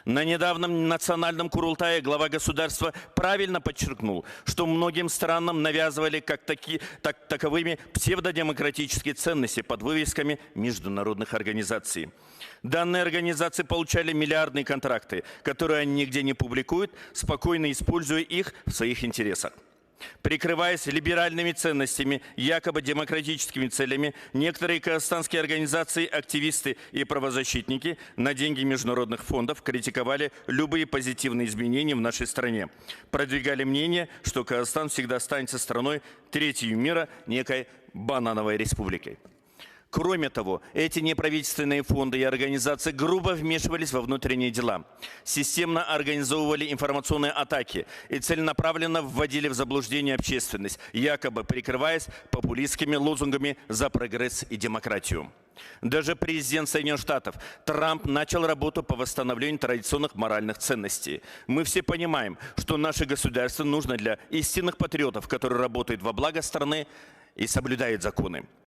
На недавнем национальном Курултае глава государства правильно подчеркнул, что многим странам навязывали таковыми псевдодемократические ценности под вывесками международных организаций. Данные организации получали миллиардные контракты, которые они нигде не публикуют, спокойно используя их в своих интересах. Прикрываясь либеральными ценностями, якобы демократическими целями, некоторые казахстанские организации, активисты и правозащитники на деньги международных фондов критиковали любые позитивные изменения в нашей стране. Продвигали мнение, что Казахстан всегда останется страной третьего мира, некой банановой республикой. Кроме того, эти неправительственные фонды и организации грубо вмешивались во внутренние дела, системно организовывали информационные атаки и целенаправленно вводили в заблуждение общественность, якобы прикрываясь популистскими лозунгами за прогресс и демократию. Даже президент Соединенных Штатов Трамп начал работу по восстановлению традиционных моральных ценностей. Мы все понимаем, что наше государство нужно для истинных патриотов, которые работают во благо страны и соблюдают законы.